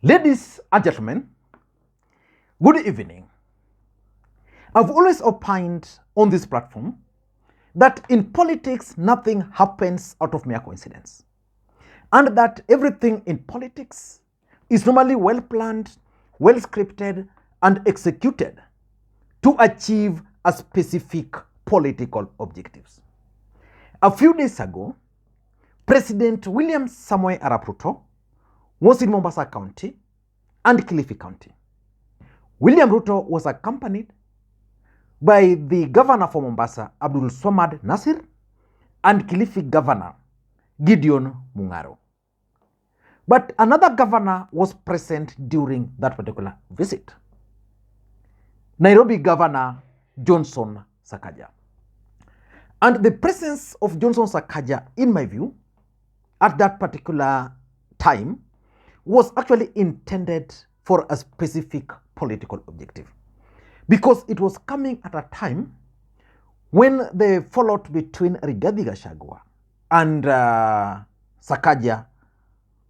Ladies and gentlemen, good evening. I've always opined on this platform that in politics, nothing happens out of mere coincidence, and that everything in politics is normally well planned, well scripted, and executed to achieve a specific political objectives. A few days ago, President William Samoei Arap Ruto was in Mombasa County and Kilifi County. William Ruto was accompanied by the governor for Mombasa, Abdul Swamad Nasir, and Kilifi governor, Gideon Mungaro. But another governor was present during that particular visit. Nairobi Governor Johnson Sakaja. And the presence of Johnson Sakaja, in my view, at that particular time, was actually intended for a specific political objective, because it was coming at a time when the fallout between Rigathi Gachagua and Sakaja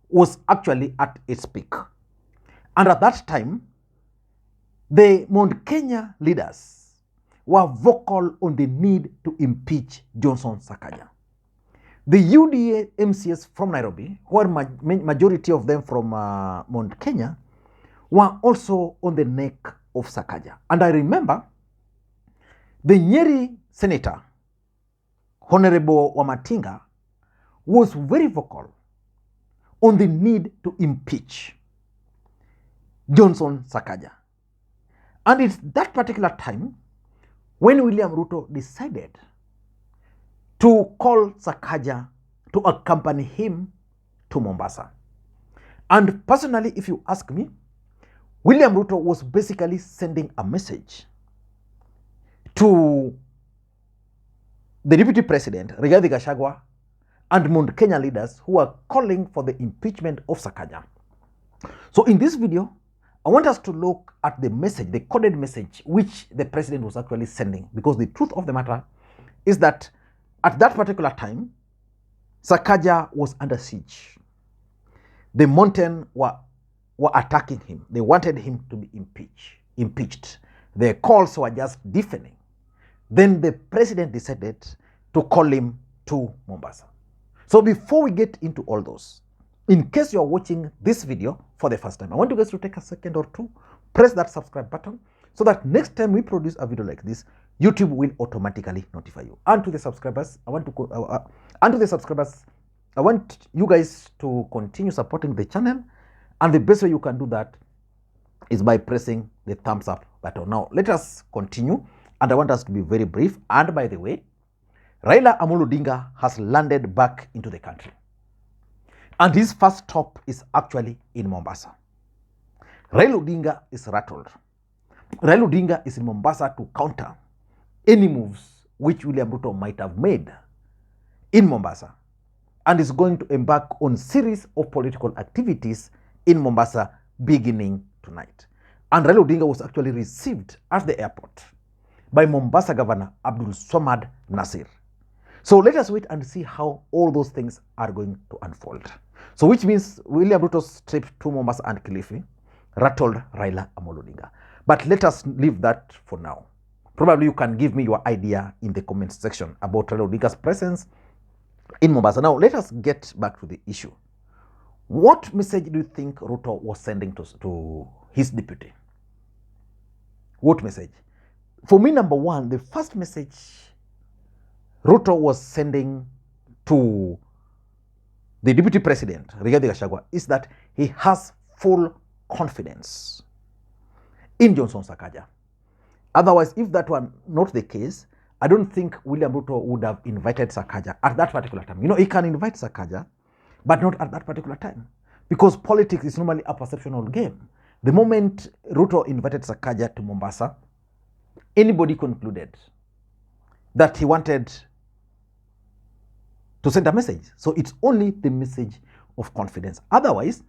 was actually at its peak. And at that time, the Mount Kenya leaders were vocal on the need to impeach Johnson Sakaja. The UDA MCs from Nairobi, who are majority of them from Mount Kenya, were also on the neck of Sakaja. And I remember the Nyeri senator, Honorable Wamatinga, was very vocal on the need to impeach Johnson Sakaja. And it's that particular time when William Ruto decided to call Sakaja to accompany him to Mombasa. And personally, if you ask me, William Ruto was basically sending a message to the Deputy President, Rigathi Gachagua, and Mount Kenya leaders who are calling for the impeachment of Sakaja. So in this video, I want us to look at the message, the coded message, which the president was actually sending, because the truth of the matter is that at that particular time, Sakaja was under siege. The mountain were attacking him. They wanted him to be impeached. The calls were just deafening. Then the president decided to call him to Mombasa. So before we get into all those, in case you are watching this video for the first time, I want you guys to take a second or two, press that subscribe button, so that next time we produce a video like this, YouTube will automatically notify you. And to the subscribers, I want you guys to continue supporting the channel, and the best way you can do that is by pressing the thumbs up button. Now, let us continue, and I want us to be very brief. And by the way, Raila Odinga has landed back into the country, and his first stop is actually in Mombasa. Raila Odinga is rattled. Raila Odinga is in Mombasa to counter any moves which William Ruto might have made in Mombasa, and is going to embark on series of political activities in Mombasa beginning tonight. And Raila Odinga was actually received at the airport by Mombasa Governor Abdul Swamad Nasir. So let us wait and see how all those things are going to unfold. So which means William Ruto's trip to Mombasa and Kilifi rattled Raila Odinga. But let us leave that for now. Probably you can give me your idea in the comments section about Raila Odinga's presence in Mombasa. Now, let us get back to the issue. What message do you think Ruto was sending to his deputy? What message? For me, number one, the first message Ruto was sending to the deputy president, Rigathi Gachagua, is that he has full confidence in Johnson Sakaja. Otherwise, if that were not the case, I don't think William Ruto would have invited Sakaja at that particular time. You know, he can invite Sakaja, but not at that particular time, because politics is normally a perceptional game. The moment Ruto invited Sakaja to Mombasa, anybody concluded that he wanted to send a message. So it's only the message of confidence. Otherwise,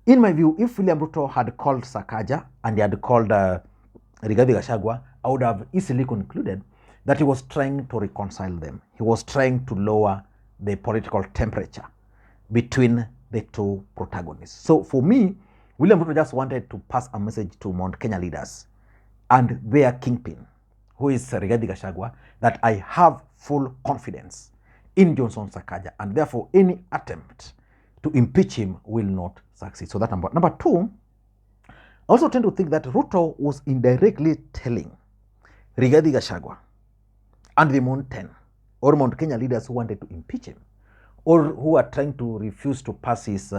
in my view, if William Ruto had called Sakaja and he had called Rigathi Gachagua, I would have easily concluded that he was trying to reconcile them. He was trying to lower the political temperature between the two protagonists. So for me, William Ruto just wanted to pass a message to Mount Kenya leaders and their kingpin, who is Rigathi Gachagua, that I have full confidence in Johnson Sakaja, and therefore any attempt to impeach him will not succeed. So that number. Number two, I also tend to think that Ruto was indirectly telling Rigathi Gachagua and the Mount Kenya leaders who wanted to impeach him or who are trying to refuse to pass his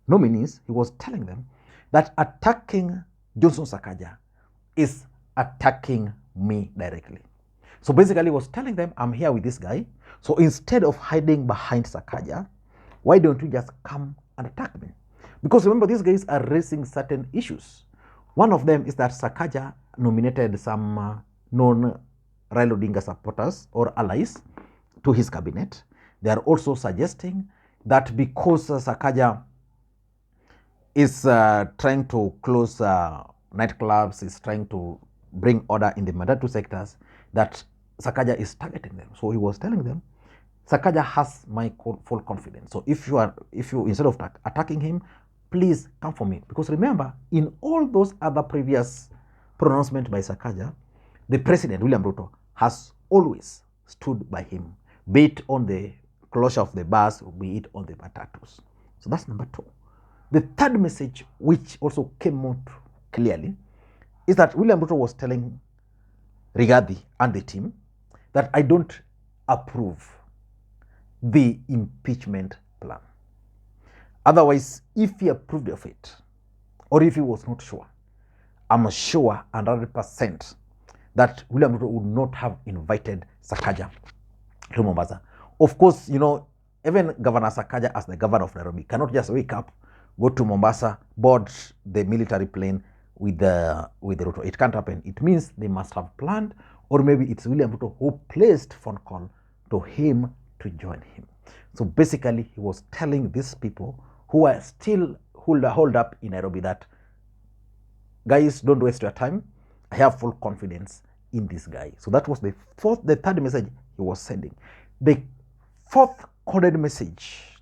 nominees, he was telling them that attacking Johnson Sakaja is attacking me directly. So basically he was telling them, I'm here with this guy. So instead of hiding behind Sakaja, why don't you just come and attack me? Because remember, these guys are raising certain issues. One of them is that Sakaja nominated some known Raila Odinga supporters or allies to his cabinet. They are also suggesting that because Sakaja is trying to close nightclubs, is trying to bring order in the mandatory sectors, that Sakaja is targeting them. So he was telling them, Sakaja has my full confidence. So if you instead of attacking him, please come for me. Because remember, in all those other previous pronouncements by Sakaja, the president, William Ruto, has always stood by him, be it on the closure of the bars, be it on the matatus. So that's number two. The third message, which also came out clearly, is that William Ruto was telling Rigathi and the team that I don't approve the impeachment plan. Otherwise, if he approved of it, or if he was not sure, I'm sure 100% that William Ruto would not have invited Sakaja to Mombasa. Of course, you know, even Governor Sakaja, as the governor of Nairobi, cannot just wake up, go to Mombasa, board the military plane with Ruto. It can't happen. It means they must have planned, or maybe it's William Ruto who placed phone call to him to join him. So basically, he was telling these people who are still hold up in Nairobi that, guys, don't waste your time. I have full confidence in this guy. So that was the third message he was sending. The fourth coded message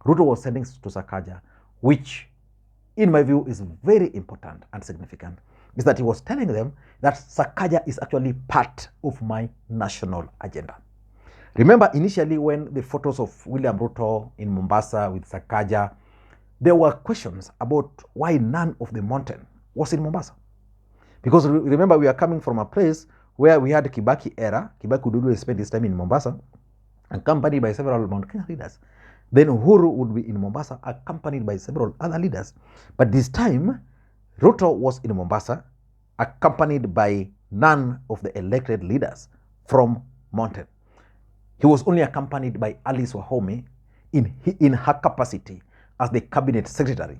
Ruto was sending to Sakaja, which in my view is very important and significant, is that he was telling them that Sakaja is actually part of my national agenda. Remember initially when the photos of William Ruto in Mombasa with Sakaja, there were questions about why none of the mountain was in Mombasa. Because remember, we are coming from a place where we had Kibaki era. Kibaki would spend his time in Mombasa, accompanied by several Mount Kenya leaders. Then Uhuru would be in Mombasa, accompanied by several other leaders. But this time, Ruto was in Mombasa, accompanied by none of the elected leaders from Mountain. He was only accompanied by Alice Wahome in her capacity as the cabinet secretary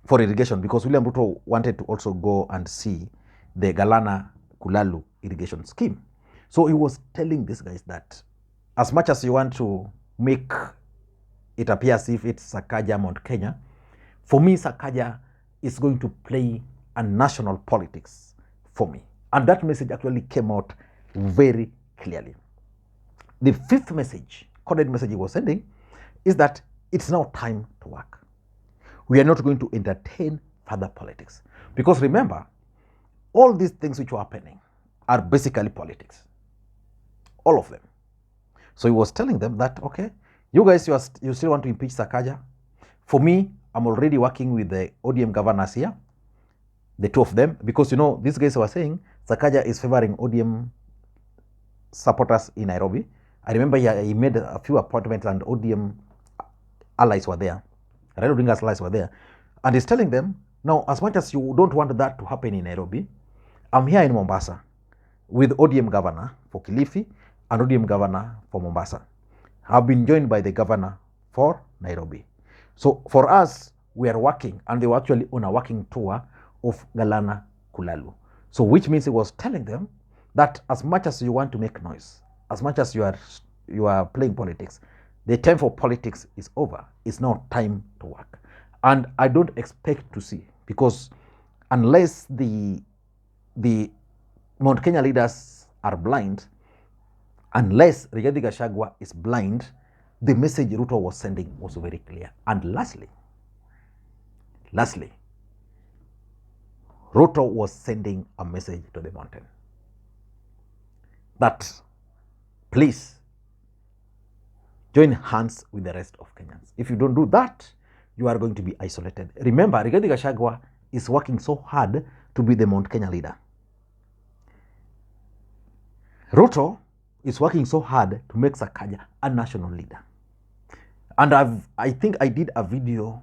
for irrigation, because William Ruto wanted to also go and see the Galana Kulalu irrigation scheme. So he was telling these guys that as much as you want to make it appear as if it's Sakaja Mount Kenya, for me, Sakaja is going to play a national politics for me. And that message actually came out very clearly. The fifth message, coded message he was sending, is that it's now time to work. We are not going to entertain further politics. Because remember, all these things which were happening are basically politics. All of them. So he was telling them that, okay, you guys, you still want to impeach Sakaja. For me, I'm already working with the ODM governors here, the two of them, because, you know, these guys were saying Sakaja is favoring ODM supporters in Nairobi. I remember he made a few appointments and ODM allies were there. Raila Odinga's allies were there. And he's telling them, now, as much as you don't want that to happen in Nairobi, I'm here in Mombasa with ODM governor for Kilifi and ODM governor for Mombasa. I've been joined by the governor for Nairobi. So for us, we are working, and they were actually on a working tour of Galana Kulalu. So which means he was telling them that as much as you want to make noise, as much as you are playing politics, the time for politics is over. It's now time to work. And I don't expect to see, because unless the Mount Kenya leaders are blind, unless Rigathi Gachagua is blind, the message Ruto was sending was very clear. And lastly, Ruto was sending a message to the mountain that please join hands with the rest of Kenyans. If you don't do that, you are going to be isolated. Remember, Rigathi Gachagua is working so hard to be the Mount Kenya leader. Ruto is working so hard to make Sakaja a national leader. And I think I did a video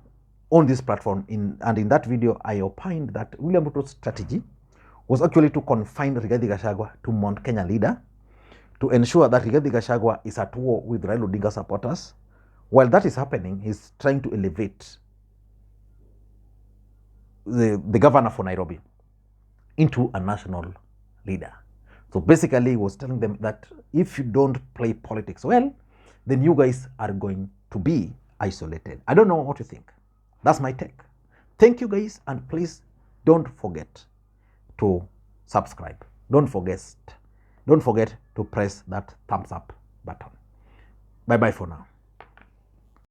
on this platform, and in that video, I opined that William Ruto's strategy was actually to confine Rigathi Gachagua to Mount Kenya leader, to ensure that Rigathi Gachagua is at war with Raila Odinga supporters. While that is happening, he's trying to elevate the governor for Nairobi into a national leader. So basically, he was telling them that if you don't play politics well, then you guys are going to be isolated. I don't know what you think. That's my take. Thank you guys, and please don't forget to subscribe. Don't forget to press that thumbs up button. Bye bye for now.